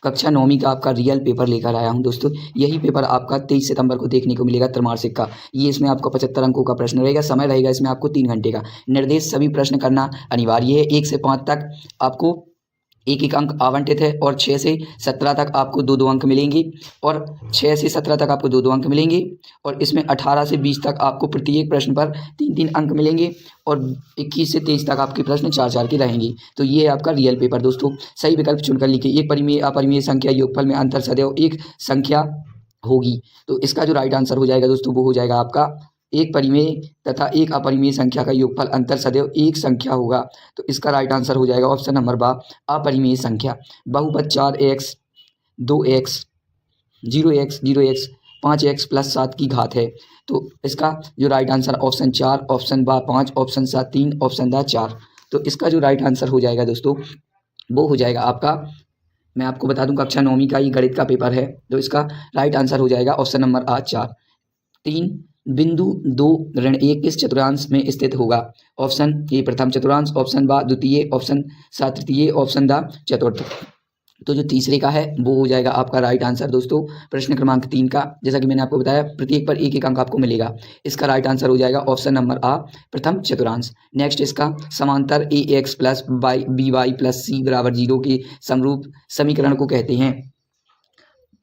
कक्षा 9वीं का आपका रियल पेपर लेकर आया हूं दोस्तों। यही पेपर आपका 23 सितंबर को देखने को मिलेगा त्रैमासिक का। ये इसमें आपको 75 अंकों का प्रश्न रहेगा। समय रहेगा इसमें आपको 3 घंटे का। निर्देश सभी प्रश्न करना अनिवार्य है। 1 से 5 तक आपको एक एक अंक आवंटित है और 6 से 17 तक आपको 2-2 अंक मिलेंगे और 6 से 17 तक आपको 2-2 अंक मिलेंगे और इसमें 18 से 20 तक आपको प्रत्येक प्रश्न पर 3-3 अंक मिलेंगे और 21 से 23 तक आपके प्रश्न 4-4 के रहेंगे। तो ये है आपका रियल पेपर दोस्तों। सही विकल्प चुनकर लिखिए। एक परिमेय अपरिमेय संख्या योगफल में अंतर सदैव एक संख्या होगी। तो इसका जो राइट आंसर हो जाएगा दोस्तों वो हो जाएगा आपका एक परिमेय तथा एक अपरिमेय संख्या का योगफल अंतर सदैव एक संख्या होगा। तो इसका राइट आंसर हो जाएगा ऑप्शन नंबर बा अपरिमेय संख्या। बहुपद 4x 2x 0x 0x 5x plus 7 की घात है। तो इसका जो राइट आंसर ऑप्शन 4, ऑप्शन बा 5, ऑप्शन सा 3, ऑप्शन दा 4। तो इसका जो राइट आंसर हो जाएगा दोस्तों वो हो जाएगा आपका, मैं आपको बता दूं कक्षा 9वीं का ये गणित का पेपर है। तो इसका राइट आंसर हो जाएगा ऑप्शन नंबर आ 4। 3 बिंदु 2 ऋण 1 इस चतुर्थांश में स्थित होगा। ऑप्शन ए प्रथम चतुर्थांश, ऑप्शन बा द्वितीय, ऑप्शन सा तृतीय, ऑप्शन दा चतुर्थ। तो जो तीसरे का है वो हो जाएगा आपका राइट आंसर दोस्तों प्रश्न क्रमांक 3 का। जैसा कि मैंने आपको बताया प्रत्येक पर एक एक अंक आपको मिलेगा। इसका राइट आंसर हो जाएगा ऑप्शन नंबर आ प्रथम चतुर्थांश। नेक्स्ट इसका समांतर A X plus B Y plus C बराबर 0 के समरूप समीकरण को कहते हैं।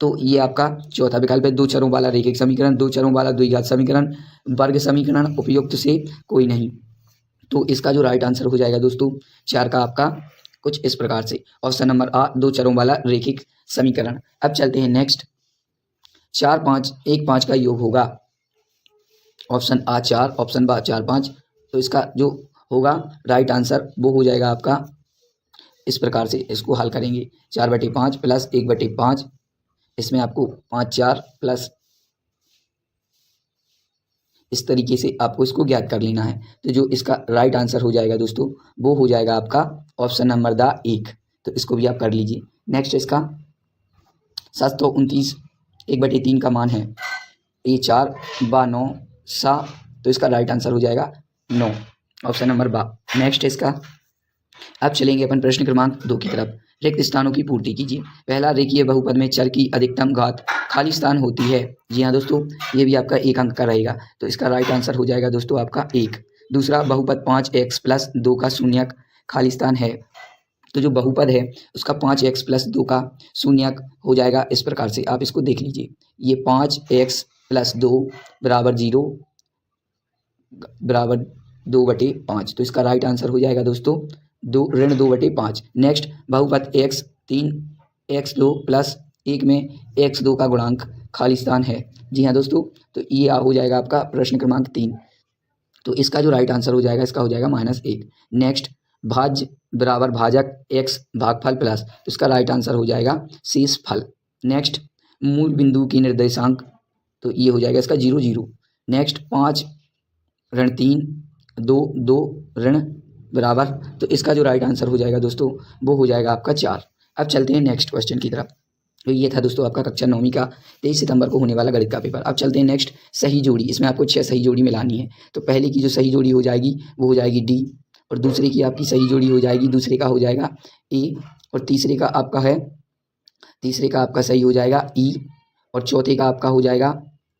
तो ये आपका चौथा विकल्प है। 2 चरों वाला रैखिक समीकरण, 2 चरों वाला द्विघात समीकरण, वर्ग समीकरण, उपयुक्त से कोई नहीं। तो इसका जो राइट आंसर हो जाएगा दोस्तों 4 का आपका कुछ इस प्रकार से ऑप्शन नंबर आ 2 चरों वाला रैखिक समीकरण। अब चलते हैं नेक्स्ट। 4 5 1 5 का योग होगा। ऑप्शन आ 4, ऑप्शन बा 4 5। तो इसका जो होगा राइट आंसर वो हो जाएगा आपका इस प्रकार से। इसको हल करेंगे 4/5 प्लस 1/5। इसमें आपको 5 4 प्लस इस तरीके से आपको इसको ज्ञात कर लेना है। तो जो इसका राइट आंसर हो जाएगा दोस्तों वो हो जाएगा आपका ऑप्शन नंबर दा 1। तो इसको भी आप कर लीजिए। नेक्स्ट इसका 729 1/3 का मान है। ए 4 बा 9 सा। तो इसका राइट आंसर हो जाएगा 9, ऑप्शन नंबर बा। नेक्स्ट इसका अब चलेंगे अपन प्रश्न क्रमांक 2 की तरफ। रिक्त स्थानों की पूर्ति कीजिए। पहला रेखीय बहुपद में चर की अधिकतम घात खाली स्थान होती है। जी हाँ दोस्तों ये भी आपका 1 अंक का रहेगा। तो इसका राइट आंसर हो जाएगा दोस्तों आपका 1। दूसरा बहुपद 5x प्लस 2 का शून्यक खाली स्थान है। तो जो बहुपद है उसका 5x प्लस 2 का शून्यक हो जाएगा इस प्रकार से। आप इसको देख लीजिए। ये 5x प्लस 2 बराबर 0 बराबर 2/5। तो इसका राइट आंसर हो जाएगा दोस्तों 2-2/5। नेक्स्ट बहुपद x 3x2 प्लस 1 में x2 का गुणांक खाली स्थान है। जी हाँ दोस्तों तो ये हो जाएगा आपका प्रश्न क्रमांक 3। तो इसका जो राइट आंसर हो जाएगा इसका हो जाएगा -1। नेक्स्ट भाज्य बराबर भाजक x भागफल प्लस। तो इसका राइट आंसर हो जाएगा शेष फल। नेक्स्ट मूल बिंदु की निर्देशांक। तो ये हो जाएगा इसका 0 0। नेक्स्ट 5 ऋण 3 2 2 ऋण बराबर। तो इसका जो राइट आंसर हो जाएगा दोस्तों वो हो जाएगा आपका 4। अब चलते हैं नेक्स्ट क्वेश्चन की तरफ। तो ये था दोस्तों आपका कक्षा 9वीं का 23 सितंबर को होने वाला गणित का पेपर। अब चलते हैं नेक्स्ट सही जोड़ी। इसमें आपको 6 सही जोड़ी मिलानी है। तो पहले की जो सही जोड़ी हो जाएगी वो हो जाएगी डी और दूसरे की आपकी सही जोड़ी हो जाएगी, दूसरे का हो जाएगा ए और तीसरे का आपका सही हो जाएगा ई और चौथे का आपका हो जाएगा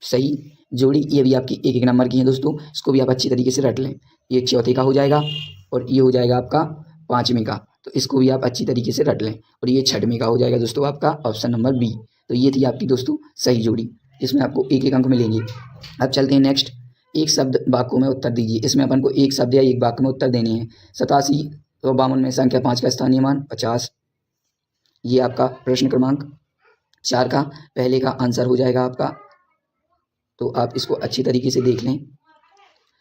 सही जोड़ी। ये भी आपकी 1-1 नंबर की है दोस्तों। इसको भी आप अच्छी तरीके से रट लें। ये चौथे का हो जाएगा और ये हो जाएगा आपका 5वें का। तो इसको भी आप अच्छी तरीके से रट लें और ये 6वें का हो जाएगा दोस्तों आपका ऑप्शन नंबर बी। तो ये थी आपकी दोस्तों सही जोड़ी। इसमें आपको 1-1 अंक मिलेंगे। अब चलते हैं नेक्स्ट। एक शब्द वाक्यों में उत्तर दीजिए। इसमें अपन को एक शब्द या एक वाक्य में उत्तर देने हैं। 87 और 52 में संख्या 5 का स्थानीय मान 50। ये आपका प्रश्न क्रमांक 4 का पहले का आंसर हो जाएगा आपका। तो आप इसको अच्छी तरीके से देख लें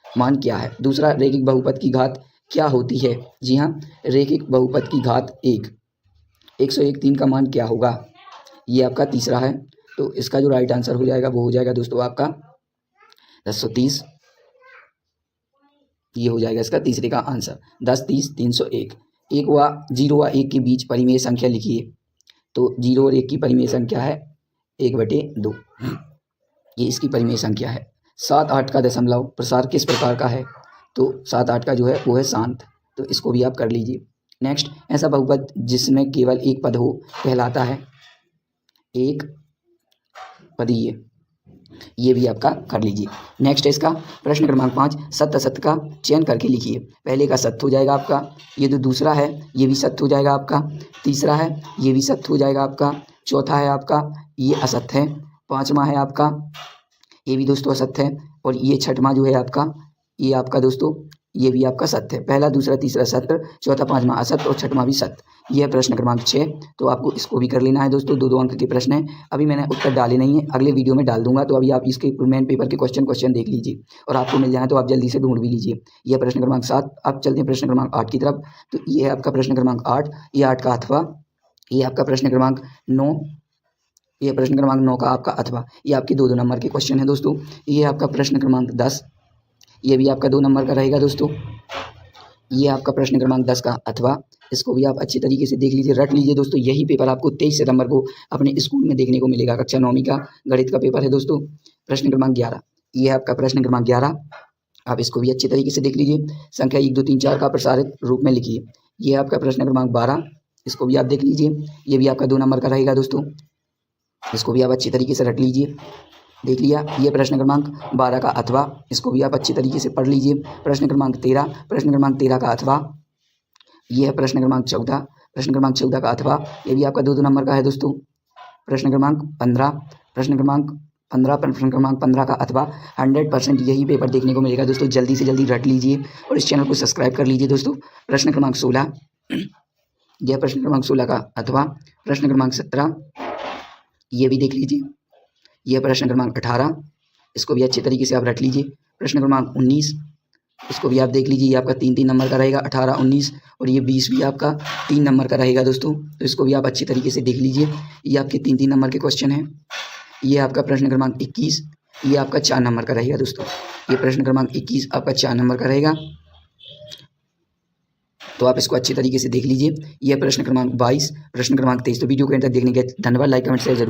मान क्या है। दूसरा रैखिक बहुपद की घात क्या होती है। जी हाँ रैखिक बहुपद की घात 1 101 3 का मान क्या होगा। ये आपका तीसरा है। तो इसका जो राइट आंसर हो जाएगा वो हो जाएगा दोस्तों आपका 1030। ये हो जाएगा इसका तीसरे का आंसर 10 30 301। 1 व 0 व 1 के बीच परिमेय संख्या लिखिए। तो 0 और 1 की परिमेय संख्या है 1/2। ये इसकी परिमेय संख्या है। 7 8 का दशमलव प्रसार किस प्रकार का है। तो 7 8 का जो है वो है शांत। तो इसको भी आप कर लीजिए। नेक्स्ट ऐसा बहुपद जिसमें केवल एक पद हो कहलाता है। एक पदीय, ये भी आपका कर लीजिए। नेक्स्ट है इसका प्रश्न क्रमांक 5, सत्य असत्य का चयन करके लिखिए। पहले का सत्य हो जाएगा आपका, ये जो दूसरा है ये भी सत्य हो जाएगा आपका, तीसरा है ये भी सत्य हो जाएगा आपका, चौथा है आपका ये असत्य है, पाँचवा है आपका ये भी दोस्तों असत्य है, और ये छठवां जो है आपका ये आपका दोस्तों ये भी आपका सत्य है। पहला दूसरा तीसरा सत्य, चौथा पाँचवा असत्य और छठवां भी सत्य। यह है प्रश्न क्रमांक 6। तो आपको इसको भी कर लेना है दोस्तों, 2-2 अंक के प्रश्न है। अभी मैंने उत्तर डाले नहीं है, अगले वीडियो में डाल दूंगा, तो अभी आप इसके मेन पेपर के क्वेश्चन देख लीजिए और आपको मिल जाए तो आप जल्दी से ढूंढ भी लीजिए। यह प्रश्न क्रमांक 7। अब चलते हैं प्रश्न क्रमांक 8 की तरफ। तो ये है आपका प्रश्न क्रमांक 8, ये 8 का अथवा, ये आपका प्रश्न क्रमांक 9, ये प्रश्न क्रमांक 9 का आपका अथवा, ये आपके 2-2 नंबर के क्वेश्चन है दोस्तों। ये आपका प्रश्न क्रमांक 10, ये भी आपका 2 नंबर का रहेगा दोस्तों। ये आपका प्रश्न क्रमांक 10 का अथवा, इसको भी आप अच्छी तरीके से देख लीजिए, रट लीजिए दोस्तों। यही पेपर आपको 23 सितंबर को अपने स्कूल में देखने को मिलेगा। कक्षा 9वीं का गणित का पेपर है दोस्तों। प्रश्न क्रमांक 11, ये है आपका प्रश्न क्रमांक 11, आप इसको भी अच्छी तरीके से देख लीजिए। संख्या 1 2 3 4 का प्रसारित रूप में लिखिए। ये है आपका प्रश्न क्रमांक 12, इसको भी आप देख लीजिए। ये भी आपका 2 नंबर का रहेगा दोस्तों, इसको भी आप अच्छी तरीके से रट लीजिए। देख लिया, ये प्रश्न क्रमांक 12 का अथवा, इसको भी आप अच्छी तरीके से पढ़ लीजिए। प्रश्न क्रमांक 13, प्रश्न क्रमांक 13 का अथवा, ये है प्रश्न क्रमांक 14, प्रश्न क्रमांक 14 का अथवा, ये भी आपका 2-2 नंबर का है दोस्तों। प्रश्न क्रमांक 15, प्रश्न क्रमांक 15 का अथवा। 100% यही पेपर देखने को मिलेगा दोस्तों। जल्दी से जल्दी रट लीजिए और इस चैनल को सब्सक्राइब कर लीजिए दोस्तों। प्रश्न क्रमांक 16, यह प्रश्न क्रमांक 16 का अथवा। प्रश्न क्रमांक 17, ये भी देख लीजिए। यह प्रश्न क्रमांक 18, इसको भी अच्छे तरीके से आप रट लीजिए। प्रश्न क्रमांक 19, इसको भी आप देख लीजिए। ये आपका 3-3 नंबर का रहेगा, 18, 19, और ये 20 भी आपका 3 नंबर का रहेगा दोस्तों। तो इसको भी आप अच्छी तरीके से देख लीजिए। ये आपके 3-3 नंबर के क्वेश्चन हैं। ये आपका प्रश्न क्रमांक 21, ये आपका 4 नंबर का रहेगा दोस्तों। ये प्रश्न क्रमांक 21 आपका 4 नंबर का रहेगा, तो आप इसको अच्छी तरीके से देख लीजिए। यह प्रश्न क्रमांक 22, प्रश्न क्रमांक 23। तो वीडियो को अंत तक देखने के धन्यवाद। लाइक कमेंट शेयर जरूर।